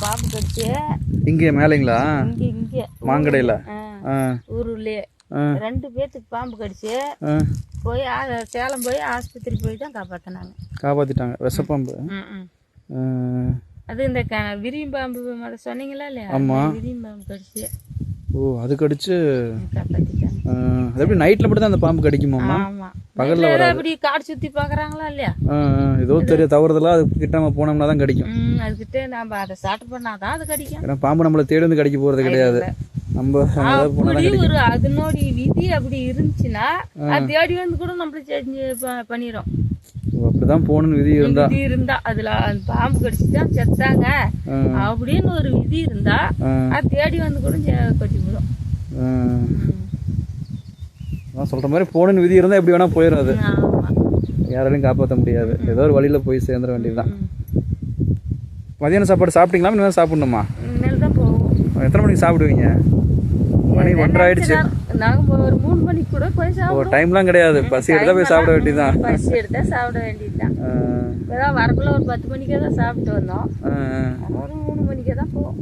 பாம்பு கடிச்சு. இங்கே மேலைங்களா? இங்க மாங்கடையில ஊருலயே 2 பேத்துக்கு பாம்பு கடிச்சு போய் சேலம் போய் ஆஸ்பத்திரி போய் தான் காப்பாத்திட்டாங்க. விஷப்பாம்பு. அது இந்த விரியம்பாம்பு சொன்னீங்களா இல்லையா? விரியம்பாம்பு கடிச்சு. ஓ, அது கடிச்சு காப்பாத்திட்டாங்க. அது எப்படி நைட்ல மட்டும் தான் அந்த பாம்பு கடிக்குமா? ஆமா, பகல்ல அப்படி காடு சுத்தி பாக்குறாங்களா இல்லையா? ஏதோ தெரிய தவறுதலா அது கிட்ட நம்ம போனோம்னா தான் கடிக்கும். அதுக்கிட்ட நம்ம அதை ஸ்டார்ட் பண்ணாதான் அது கடிக்கும். ஏன்னா பாம்பு நம்மளை தேடி வந்து கடிக்க போறது கிடையாது. நம்ம ஒரு அதனோட விதி அப்படி இருந்துச்சுன்னா அது தேடி வந்து கூட நம்மள செஞ்சு பண்ணிரும். அப்படிதான் போகணும்னு விதி இருந்தா அதுல அந்த பாம்பு கடிச்சுதான் செத்தாங்க அப்படின்னு ஒரு விதி இருந்தா அது தேடி வந்து கூட கொட்டி போடும். சொல்ற மாதிரி போகணும்னு விதி இருந்தா எப்படி வேணா போயிடும். அது யாராலையும் காப்பாற்ற முடியாது. ஏதோ ஒரு வழியில போய் சேர்ந்துட வேண்டியதுதான். மதியான சாப்பாடு சாப்பிட்டீங்களா? இனிமேல் சாப்பிடணுமா? இனிமேல் தான் போவோம். எத்தனை மணிக்கு சாப்பிடுவீங்க? மணி 1:30 ஆயிடுச்சு. நாங்க ஒரு 3 மணிக்கு கூட போய் சாப்பிடுவோம். டைம்லாம் கிடையாது, பசி எடுத்தா போய் சாப்பிட வேண்டியதுதான். பசி எடுத்தா சாப்பிட வேண்டியதுதான். இப்பதான் வரக்குள்ள ஒரு 10 மணிக்கே தான் சாப்பிட்டு வந்தோம். ஒரு 3 மணிக்கே தான் போவோம்.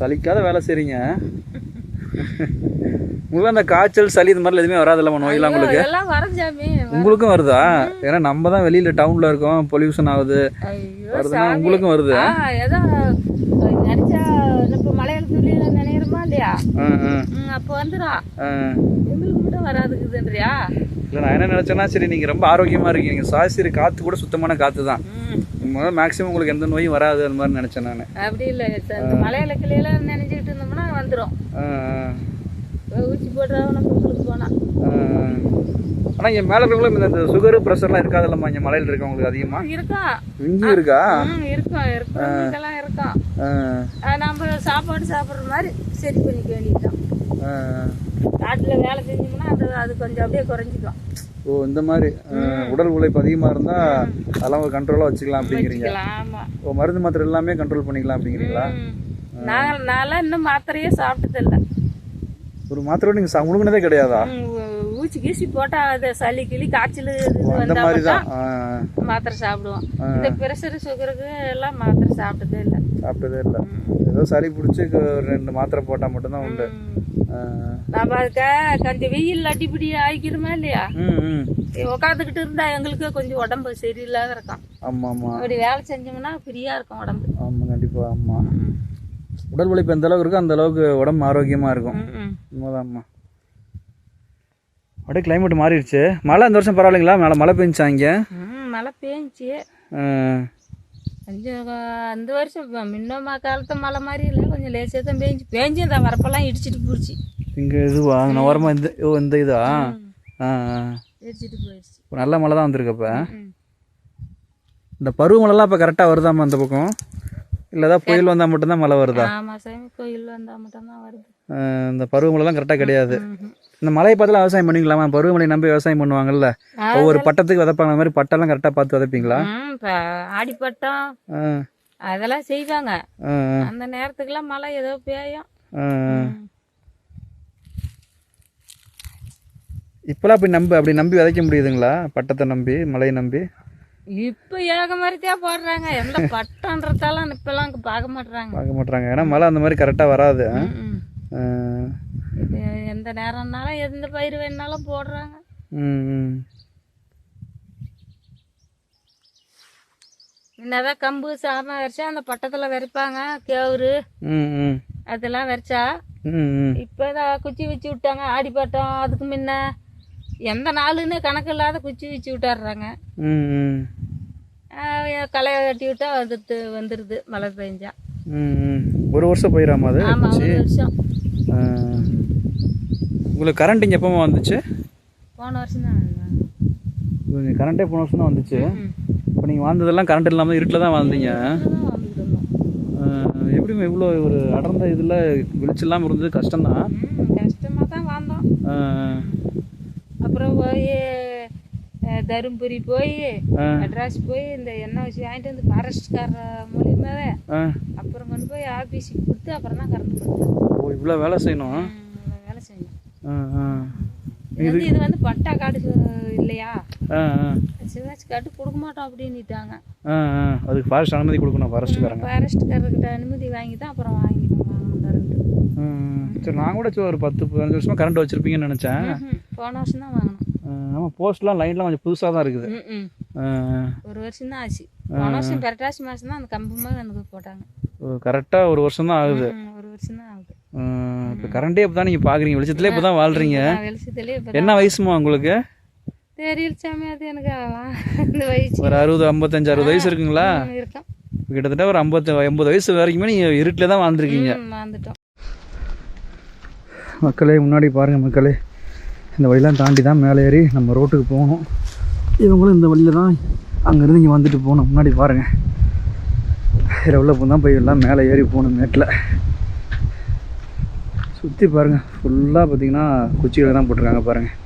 சலிக்காத வேலை செய்றீங்க. உங்களுக்கு அந்த காய்ச்சல் சளி இது மாதிரி எதுவுமே வராதுல்ல நோயெல்லாம்? உங்களுக்கு எல்லாம் வரஞ்சாமி. உங்களுக்கும் வருதா? ஏன்னா நம்ம தான் வெளியில டவுன்ல இருக்கோம், பொல்யூஷன் ஆகுது. வருதுன்னா உங்களுக்கும் வருது? ஏதோ நினைச்சா இப்ப மலையாளத்துல நினைக்கிறோமா இல்லையா, அப்போ வந்துடும். எங்களுக்கு மட்டும் வராதுக்குதுன்றியா? இல்லை, நான் என்ன நினச்சேன்னா, சரி நீங்கள் ரொம்ப ஆரோக்கியமாக இருக்கீங்க, நீங்கள் சுவாசிக்கிற காற்று கூட சுத்தமான காற்று தான், மேக்ஸிமம் உங்களுக்கு எந்த நோயும் வராது அந்த மாதிரி நினச்சேன் நான். அப்படி இல்லை, மலையாள கிளையெல்லாம் நினைச்சிக்கிட்டு இருந்தோம்னா வந்துடும். ஊசி போடுறவன உங்களுக்கு போனால். ஆனால் இங்கே மேலே இருக்கிறவங்களும் இந்த சுகரு ப்ரெஷர்லாம் இருக்காதுல்லம்மா இங்கே மலையில் இருக்கவங்களுக்கு அதிகமாக? இருக்கா, இங்கேயும் இருக்கா? இருக்கும், இருக்கும், இருக்கும். நம்ம சாப்பாடு சாப்பிட்ற மாதிரி சரி பண்ணிக்க வேண்டியதுதான். காட்டில் வேலை செஞ்சோம்னா அது கொஞ்சம் அப்படியே குறைஞ்சிக்கும். ஓ இந்த மாதிரி உடல் உழைப்பு அதிகமாக இருந்தால் அதெல்லாம் ஒரு கண்ட்ரோலாக வச்சுக்கலாம் அப்படிங்கிறீங்க. ஆமாம். ஓ மருந்து மாத்திரை எல்லாமே கண்ட்ரோல் பண்ணிக்கலாம் அப்படிங்கிறீங்களா? நான்லாம் இன்னும் மாத்திரையே சாப்பிட்டதில்லை. ஒரு மாத்திரை நீங்கள் முழுங்கினதே கிடையாதா? ஊசி கீசி போட்டால் அது சளி கிளி காய்ச்சல் அந்த மாதிரி தான் மாத்திரை சாப்பிடுவோம். இந்த ப்ரெஷரு சுகருக்கு எல்லாம் மாத்திரை சாப்பிட்டதே இல்லை. ஏதோ சளி பிடிச்சி 2 மாத்திரை போட்டால் மட்டும்தான் உண்டு. நம்ம அதுக்கு கொஞ்சம் வெயில் அடிப்படி ஆகிக்கிறோமா இல்லையா, உட்காந்துக்கிட்டு இருந்தா எங்களுக்கு கொஞ்சம் உடம்பு சரியில்லாத இருக்கும். ஆமாம் ஆமாம். அப்படி வேலை செஞ்சோம்னா ஃப்ரீயாக இருக்கும் உடம்பு. ஆமாம் கண்டிப்பாக. ஆமாம் உடல் உழைப்பு எந்த அளவுக்கு இருக்கோ அந்த அளவுக்கு உடம்பு ஆரோக்கியமாக இருக்கும். உண்மைதான்மா. அப்படியே கிளைமேட் மாறிடுச்சு. மழை இந்த வருஷம் பரவாயில்லைங்களா? மழை பெஞ்சா இங்கே? மழை பெஞ்சி கொஞ்சம் அந்த வருஷம் முன்னமா காலத்து மழை மாதிரி இல்லை, கொஞ்சம் லேசாக தான் பெஞ்சு இந்த வரப்பெல்லாம் இடிச்சிட்டு போயிடுச்சு. இங்கே இதுவா நான் ஓரமாக இந்த இதா இடிச்சிட்டு போயிடுச்சு. நல்ல மழை தான் வந்திருக்கு. அப்போ இந்த பருவமழைலாம் இப்போ கரெக்டாக வருதாம்மா அந்த பக்கம்? இல்லை ஏதாவது புயல் வந்தால் மட்டும்தான் மழை வருதா? ஆமாம் சாமி, கோயில் வந்தால் மட்டும்தான் வருது. இந்த பருவமழைலாம் கரெக்டாக கிடையாது. இந்த மழையை பார்த்துலாம் விவசாயம் பண்ணுவீங்களாமா? பருவமழை நம்பி விவசாயம் பண்ணுவாங்கல்ல, ஒவ்வொரு பட்டத்துக்கு விதைப்பாங்க. அந்த மாதிரி பட்டெல்லாம் கரெக்டாக பார்த்து விதைப்பீங்களா? இப்போ ஆடிப்பட்டம் அதெல்லாம் செய்வாங்க. அந்த நேரத்துக்குலாம் மழை ஏதோ பெய்யும். இப்போலாம் அப்படி நம்பி விதைக்க முடியுதுங்களா? பட்டத்தை நம்பி மழையை நம்பி? இப்போ ஏக மாதிரிதான் போடுறாங்க. எந்த பட்டன்றதாலாம் இப்பெல்லாம் பார்க்க மாட்டாங்க. ஏன்னா மழை அந்த மாதிரி கரெக்டாக வராது. எந்த நேரம்னாலும் எந்த பயிர் வேணாலும் போடுறாங்க. என்னதான் கம்பு சாம வரைச்சா அந்த பட்டத்துல விரைப்பாங்க. கேவுரு அதெல்லாம் வரைச்சா இப்பதான் குச்சி வச்சு விட்டாங்க. ஆடிப்பட்டம் அதுக்கு முன்ன எந்த நாளுன்னு கணக்கு இல்லாத குச்சி வச்சு விட்டாடுறாங்க. களை கட்டி விட்டா வந்துடுது மழை பெஞ்சா. ஒரு வருஷம் போயிடாமா அது? ஆமாம், ஒரு வருஷம். உங்களுக்கு கரண்ட் இங்கே எப்போ வந்துச்சு? போன வருஷம் தான் கரண்ட்டே போன வருஷம் தான் வந்துச்சு. இப்போ நீங்கள் வாழ்ந்ததெல்லாம் கரண்ட் இல்லாமல் இருட்டில் தான் வாழ்ந்தீங்க. எப்படிமா இவ்வளோ ஒரு அடர்ந்த இதில் வெளிச்சம் இல்லாமல் இருந்தது? கஷ்டம்தான். கஷ்டமாக தான் வாழ்ந்தோம். அப்புறம் போய் தருமபுரி போய் மெட்ராஸ் போய் இந்த எண்ணெய் வச்சு வாங்கிட்டு வந்து ஃபாரஸ்ட்கார மூலியமாவே அப்புறம் கொண்டு போய் ஆஃபீஸுக்கு கொடுத்து அப்புறம் தான் கரண்ட் கொடுத்தோம். ஓ இவ்வளோ வேலை செய்யணும். வேலை செய்யணும். இது வந்து பட்டா காடு இல்லையா, சிவாஜி காட்டு கொடுக்க மாட்டோம் அப்படின்னுட்டாங்க. அதுக்கு ஃபாரஸ்ட் அனுமதி கொடுக்கணும். ஃபாரஸ்ட்காரர்கிட்ட அனுமதி வாங்கி தான் அப்புறம் வாங்கிட்டோம். சரி நான் கூட ஒரு 10-15 வருஷமாக கரண்ட் வச்சுருப்பீங்கன்னு நினச்சேன். போன வருஷம் தான் வாங்கினோம். ஆமாம் போஸ்ட்லாம் லைன்லாம் கொஞ்சம் புதுசாக தான் இருக்குது. ஒரு வருஷம் தான் ஆச்சு. போன வருஷம் புரட்டாசி மாதம் தான் அந்த கம்பமாக எனக்கு போட்டாங்க. கரெக்டாக ஒரு வருஷம் தான் ஆகுது. ஒரு வருஷம் தான் ஆகுது. இப்போ கரண்டே இப்போ தான் நீங்கள் பார்க்குறீங்க, வெளிச்சத்துலேயே இப்போ தான் வாழ்கிறீங்க. வெளிச்சத்துலேயே என்ன வயசுமா உங்களுக்கு? தெரியல சாமி, அது எனக்கு இந்த வயசு ஒரு 60-55-60 வயசு இருக்குங்களா? இருக்கும். கிட்டத்தட்ட ஒரு 50-80 வயசு வரைக்குமே நீங்கள் இருட்டில் தான் வாழ்ந்துருக்கீங்க. வாழ்ந்துட்டோம். மக்களே முன்னாடி பாருங்கள் மக்களே, இந்த வழியெலாம் தாண்டி தான் மேலே ஏறி நம்ம ரோட்டுக்கு போகணும். இவங்களும் இந்த வழியில் தான் அங்கேருந்து இங்கே வந்துட்டு போகணும். முன்னாடி பாருங்கள், இதில் உள்ள தான் போய் எல்லாம் மேலே ஏறி போகணும். மேட்டில் சுற்றி பாருங்கள் ஃபுல்லாக பார்த்திங்கன்னா குச்சிகளை தான் போட்டிருக்காங்க பாருங்கள்.